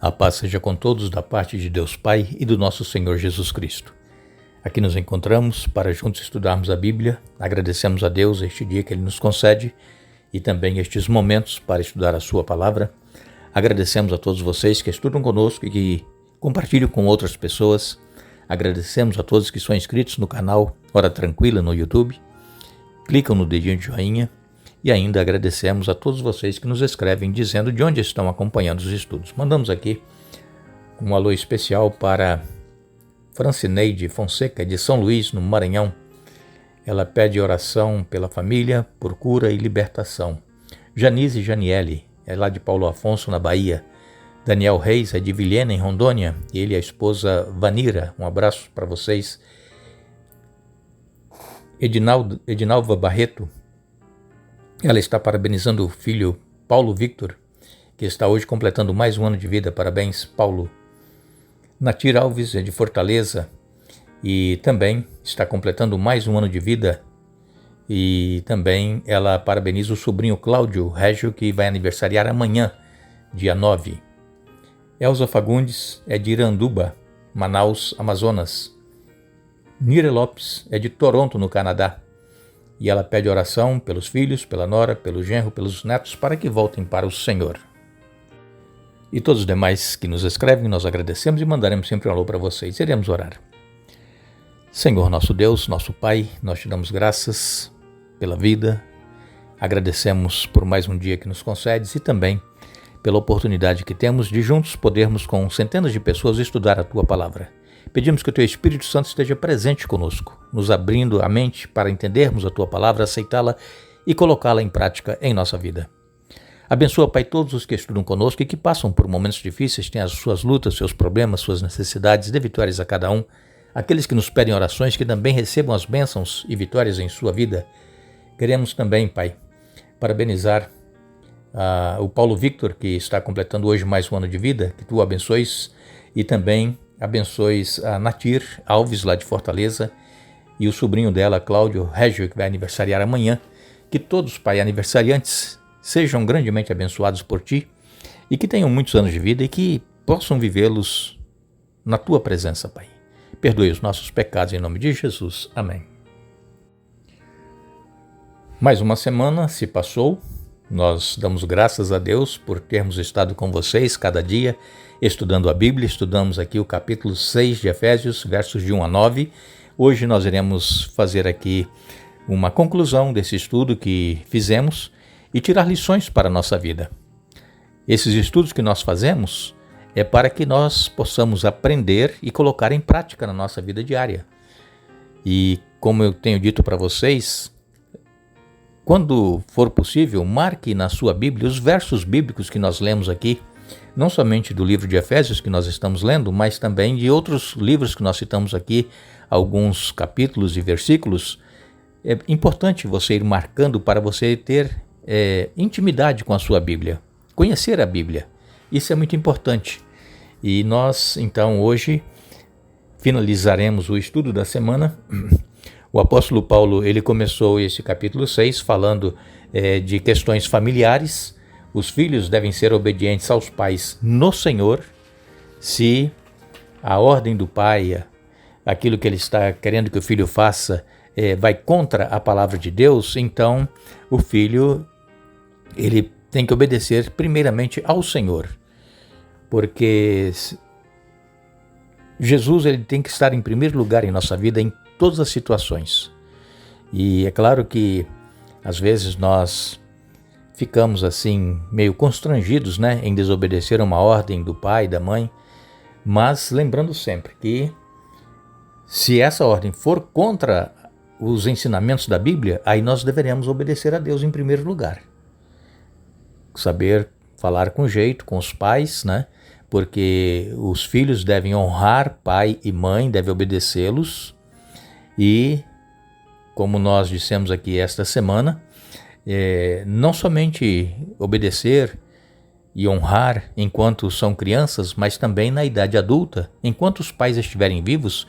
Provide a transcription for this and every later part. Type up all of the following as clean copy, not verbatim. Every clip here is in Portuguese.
A paz seja com todos da parte de Deus Pai e do nosso Senhor Jesus Cristo. Aqui nos encontramos para juntos estudarmos a Bíblia. Agradecemos a Deus este dia que Ele nos concede e também estes momentos para estudar a Sua Palavra. Agradecemos a todos vocês que estudam conosco e que compartilham com outras pessoas. Agradecemos a todos que são inscritos no canal Hora Tranquila no YouTube. Clicam no dedinho de joinha. E ainda agradecemos a todos vocês que nos escrevem dizendo de onde estão acompanhando os estudos. Mandamos aqui um alô especial para Francineide Fonseca, de São Luís, no Maranhão. Ela pede oração pela família, por cura e libertação. Janice Janiele, é lá de Paulo Afonso, na Bahia. Daniel Reis, é de Vilhena, em Rondônia. E ele e a esposa Vanira. Um abraço para vocês. Edinalva Barreto, ela está parabenizando o filho Paulo Victor, que está hoje completando mais um ano de vida. Parabéns, Paulo. Natir Alves é de Fortaleza e também está completando mais um ano de vida. E também ela parabeniza o sobrinho Cláudio Régio, que vai aniversariar amanhã, dia 9. Elza Fagundes é de Iranduba, Manaus, Amazonas. Nira Lopes é de Toronto, no Canadá. E ela pede oração pelos filhos, pela nora, pelo genro, pelos netos, para que voltem para o Senhor. E todos os demais que nos escrevem, nós agradecemos e mandaremos sempre um alô para vocês. Iremos orar. Senhor nosso Deus, nosso Pai, nós te damos graças pela vida, agradecemos por mais um dia que nos concedes e também pela oportunidade que temos de juntos podermos com centenas de pessoas estudar a Tua Palavra. Pedimos que o Teu Espírito Santo esteja presente conosco, nos abrindo a mente para entendermos a Tua Palavra, aceitá-la e colocá-la em prática em nossa vida. Abençoa, Pai, todos os que estudam conosco e que passam por momentos difíceis, têm as suas lutas, seus problemas, suas necessidades, dê vitórias a cada um. Aqueles que nos pedem orações, que também recebam as bênçãos e vitórias em sua vida. Queremos também, Pai, parabenizar o Paulo Victor, que está completando hoje mais um ano de vida, que Tu o abençoes e também abençoes a Natir Alves, lá de Fortaleza, e o sobrinho dela, Cláudio Régio, que vai aniversariar amanhã. Que todos, Pai, aniversariantes, sejam grandemente abençoados por Ti e que tenham muitos anos de vida e que possam vivê-los na Tua presença, Pai. Perdoe os nossos pecados em nome de Jesus. Amém. Mais uma semana se passou. Nós damos graças a Deus por termos estado com vocês cada dia, estudando a Bíblia. Estudamos aqui o capítulo 6 de Efésios, versos de 1 a 9. Hoje nós iremos fazer aqui uma conclusão desse estudo que fizemos e tirar lições para a nossa vida. Esses estudos que nós fazemos é para que nós possamos aprender e colocar em prática na nossa vida diária. E como eu tenho dito para vocês, quando for possível, marque na sua Bíblia os versos bíblicos que nós lemos aqui, não somente do livro de Efésios que nós estamos lendo, mas também de outros livros que nós citamos aqui, alguns capítulos e versículos. É importante você ir marcando para você ter intimidade com a sua Bíblia, conhecer a Bíblia. Isso é muito importante. E nós, então, hoje finalizaremos o estudo da semana. O apóstolo Paulo, ele começou esse capítulo 6 falando de questões familiares. Os filhos devem ser obedientes aos pais no Senhor. Se a ordem do pai, aquilo que ele está querendo que o filho faça, vai contra a palavra de Deus, então o filho ele tem que obedecer primeiramente ao Senhor. Porque Jesus ele tem que estar em primeiro lugar em nossa vida em todas as situações. E é claro que às vezes nós ficamos assim meio constrangidos, em desobedecer a uma ordem do pai, da mãe, mas lembrando sempre que se essa ordem for contra os ensinamentos da Bíblia, aí nós deveremos obedecer a Deus em primeiro lugar. Saber falar com jeito com os pais, porque os filhos devem honrar pai e mãe, devem obedecê-los. E, como nós dissemos aqui esta semana, não somente obedecer e honrar enquanto são crianças, mas também na idade adulta, enquanto os pais estiverem vivos,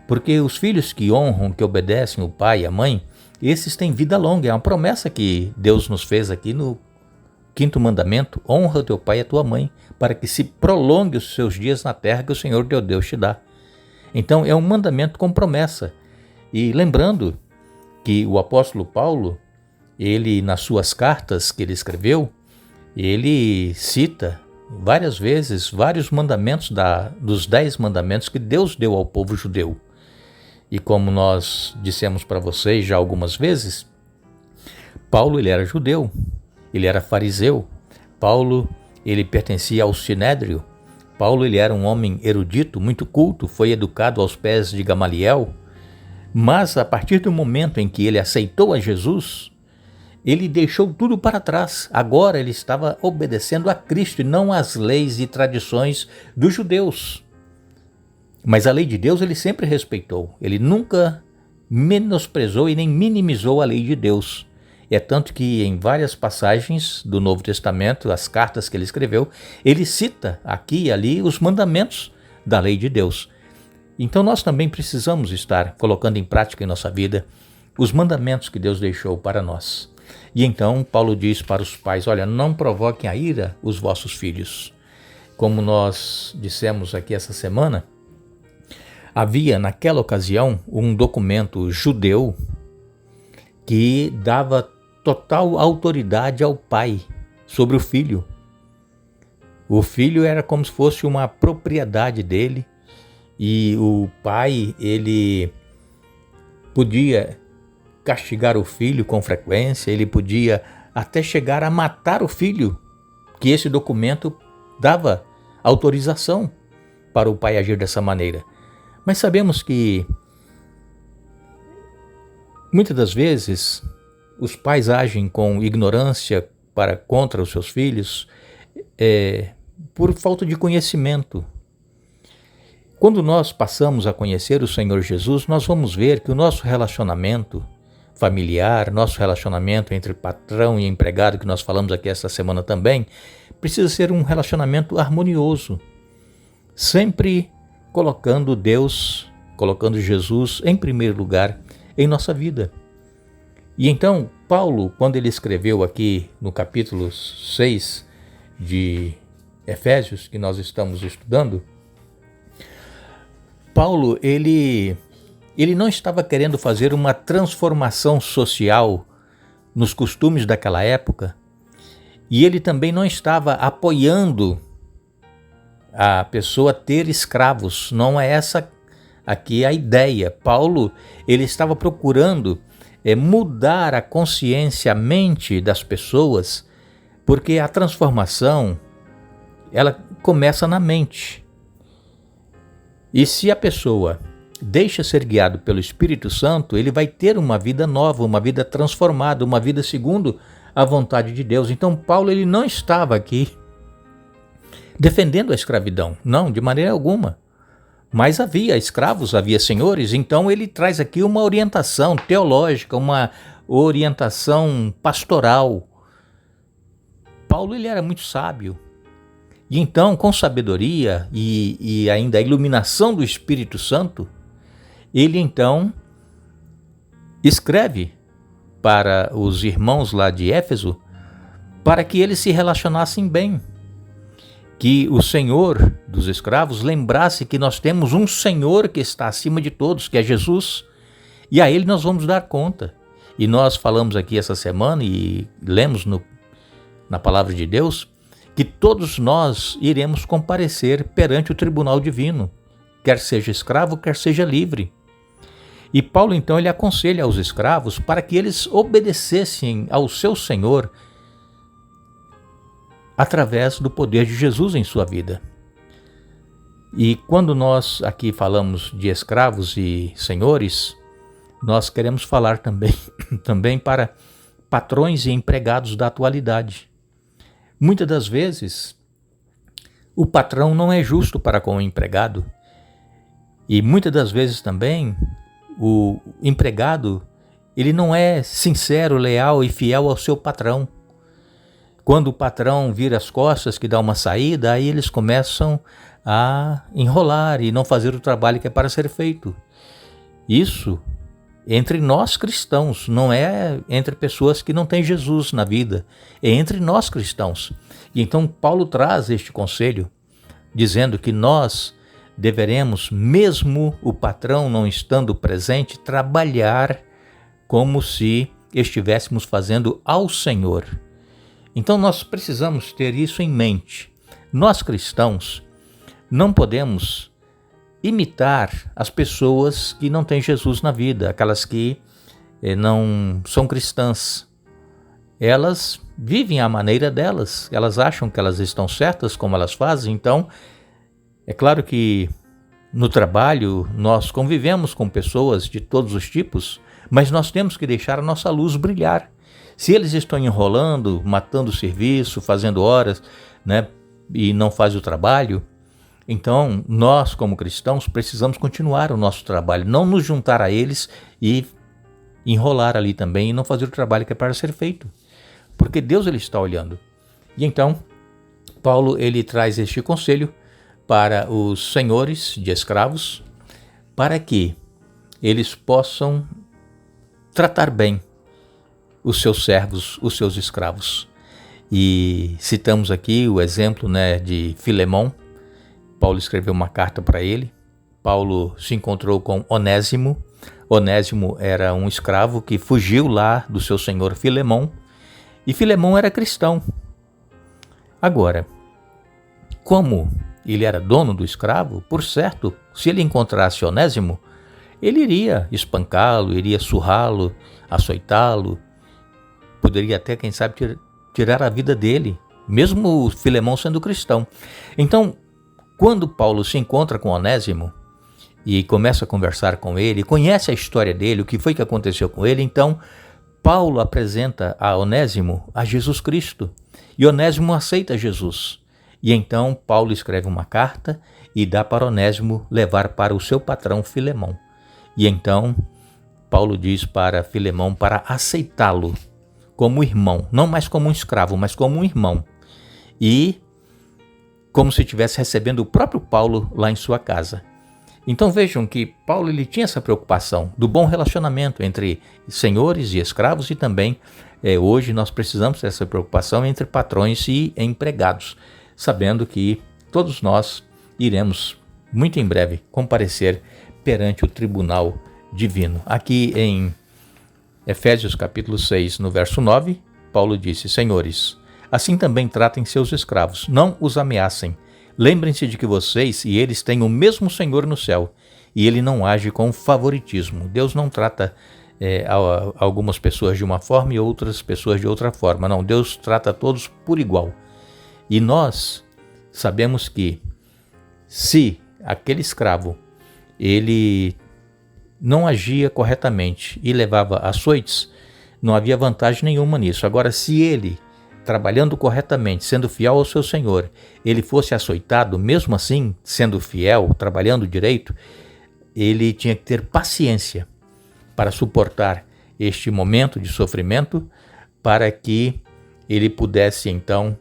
porque os filhos que honram, que obedecem o pai e a mãe, esses têm vida longa. É uma promessa que Deus nos fez aqui no quinto mandamento: honra teu pai e a tua mãe, para que se prolongue os seus dias na terra que o Senhor teu Deus te dá. Então é um mandamento com promessa. E lembrando que o apóstolo Paulo, ele nas suas cartas que ele escreveu, ele cita várias vezes vários mandamentos dos 10 mandamentos que Deus deu ao povo judeu. E como nós dissemos para vocês já algumas vezes, Paulo ele era judeu, ele era fariseu. Paulo ele pertencia ao Sinédrio. Paulo ele era um homem erudito, muito culto, foi educado aos pés de Gamaliel. Mas a partir do momento em que ele aceitou a Jesus, ele deixou tudo para trás. Agora ele estava obedecendo a Cristo e não às leis e tradições dos judeus. Mas a lei de Deus ele sempre respeitou. Ele nunca menosprezou e nem minimizou a lei de Deus. É tanto que em várias passagens do Novo Testamento, as cartas que ele escreveu, ele cita aqui e ali os mandamentos da lei de Deus. Então nós também precisamos estar colocando em prática em nossa vida os mandamentos que Deus deixou para nós. E então Paulo diz para os pais: olha, não provoquem a ira os vossos filhos. Como nós dissemos aqui essa semana, havia naquela ocasião um documento judeu que dava total autoridade ao pai sobre o filho. O filho era como se fosse uma propriedade dele e o pai ele podia castigar o filho com frequência, ele podia até chegar a matar o filho, que esse documento dava autorização para o pai agir dessa maneira. Mas sabemos que muitas das vezes os pais agem com ignorância contra os seus filhos por falta de conhecimento. Quando nós passamos a conhecer o Senhor Jesus, nós vamos ver que o nosso relacionamento familiar, nosso relacionamento entre patrão e empregado, que nós falamos aqui esta semana também, precisa ser um relacionamento harmonioso, sempre colocando Deus, colocando Jesus em primeiro lugar em nossa vida. E então, Paulo, quando ele escreveu aqui no capítulo 6 de Efésios, que nós estamos estudando, Paulo, ele não estava querendo fazer uma transformação social nos costumes daquela época, e ele também não estava apoiando a pessoa ter escravos. Não é essa aqui a ideia. Paulo, ele estava procurando mudar a consciência, a mente das pessoas, porque a transformação, ela começa na mente. E se a pessoa deixa ser guiado pelo Espírito Santo, ele vai ter uma vida nova, uma vida transformada, uma vida segundo a vontade de Deus. Então Paulo ele não estava aqui defendendo a escravidão, não, de maneira alguma. Mas havia escravos, havia senhores, então ele traz aqui uma orientação teológica, uma orientação pastoral. Paulo ele era muito sábio. E então, com sabedoria e ainda a iluminação do Espírito Santo, ele então escreve para os irmãos lá de Éfeso para que eles se relacionassem bem. Que o Senhor dos escravos lembrasse que nós temos um Senhor que está acima de todos, que é Jesus, e a Ele nós vamos dar conta. E nós falamos aqui essa semana e lemos na Palavra de Deus que todos nós iremos comparecer perante o tribunal divino, quer seja escravo, quer seja livre. E Paulo então ele aconselha aos escravos para que eles obedecessem ao seu Senhor através do poder de Jesus em sua vida. E quando nós aqui falamos de escravos e senhores, nós queremos falar também para patrões e empregados da atualidade. Muitas das vezes, o patrão não é justo para com o empregado. E muitas das vezes também, o empregado ele não é sincero, leal e fiel ao seu patrão. Quando o patrão vira as costas, que dá uma saída, aí eles começam a enrolar e não fazer o trabalho que é para ser feito. Isso entre nós cristãos, não é entre pessoas que não têm Jesus na vida, é entre nós cristãos. E então Paulo traz este conselho, dizendo que nós deveremos, mesmo o patrão não estando presente, trabalhar como se estivéssemos fazendo ao Senhor. Então nós precisamos ter isso em mente. Nós cristãos não podemos imitar as pessoas que não têm Jesus na vida, aquelas que não são cristãs. Elas vivem à maneira delas, elas acham que elas estão certas como elas fazem. Então, é claro que no trabalho nós convivemos com pessoas de todos os tipos, mas nós temos que deixar a nossa luz brilhar. Se eles estão enrolando, matando o serviço, fazendo horas, e não fazem o trabalho, então nós como cristãos precisamos continuar o nosso trabalho, não nos juntar a eles e enrolar ali também e não fazer o trabalho que é para ser feito, porque Deus ele está olhando. E então Paulo ele traz este conselho para os senhores de escravos, para que eles possam tratar bem os seus servos, os seus escravos. E citamos aqui o exemplo de Filemão. Paulo escreveu uma carta para ele. Paulo se encontrou com Onésimo. Onésimo era um escravo que fugiu lá do seu senhor Filemão. E Filemão era cristão. Agora, como ele era dono do escravo, por certo, se ele encontrasse Onésimo, ele iria espancá-lo, iria surrá-lo, açoitá-lo, poderia até, quem sabe, tirar a vida dele, mesmo o Filemão sendo cristão. Então, quando Paulo se encontra com Onésimo e começa a conversar com ele, conhece a história dele, o que foi que aconteceu com ele, então Paulo apresenta a Onésimo a Jesus Cristo e Onésimo aceita Jesus. E então Paulo escreve uma carta e dá para Onésimo levar para o seu patrão Filemão. E então Paulo diz para Filemão para aceitá-lo como irmão, não mais como um escravo, mas como um irmão. E como se estivesse recebendo o próprio Paulo lá em sua casa. Então vejam que Paulo ele tinha essa preocupação do bom relacionamento entre senhores e escravos, e também hoje nós precisamos dessa preocupação entre patrões e empregados, sabendo que todos nós iremos muito em breve comparecer perante o tribunal divino. Aqui em Efésios capítulo 6, no verso 9, Paulo disse: Senhores, assim também tratem seus escravos, não os ameacem. Lembrem-se de que vocês e eles têm o mesmo Senhor no céu, e ele não age com favoritismo. Deus não trata algumas pessoas de uma forma e outras pessoas de outra forma. Não, Deus trata todos por igual. E nós sabemos que se aquele escravo ele não agia corretamente e levava açoites, não havia vantagem nenhuma nisso. Agora, se ele, trabalhando corretamente, sendo fiel ao seu Senhor, ele fosse açoitado, mesmo assim, sendo fiel, trabalhando direito, ele tinha que ter paciência para suportar este momento de sofrimento, para que ele pudesse, então,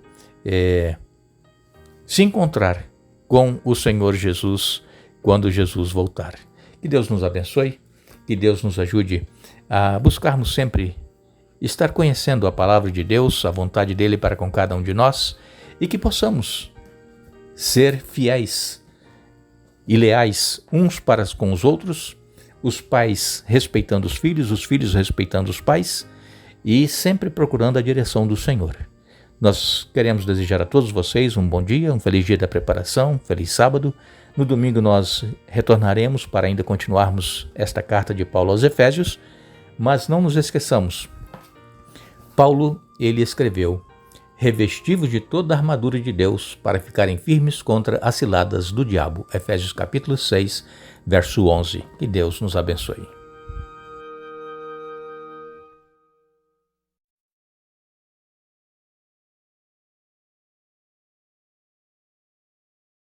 se encontrar com o Senhor Jesus quando Jesus voltar. Que Deus nos abençoe, que Deus nos ajude a buscarmos sempre estar conhecendo a palavra de Deus, a vontade dele para com cada um de nós, e que possamos ser fiéis e leais uns para com os outros, os pais respeitando os filhos respeitando os pais, e sempre procurando a direção do Senhor. Nós queremos desejar a todos vocês um bom dia, um feliz dia da preparação, um feliz sábado. No domingo nós retornaremos para ainda continuarmos esta carta de Paulo aos Efésios, mas não nos esqueçamos. Paulo, ele escreveu: revestivos de toda a armadura de Deus para ficarem firmes contra as ciladas do diabo. Efésios capítulo 6, verso 11. Que Deus nos abençoe.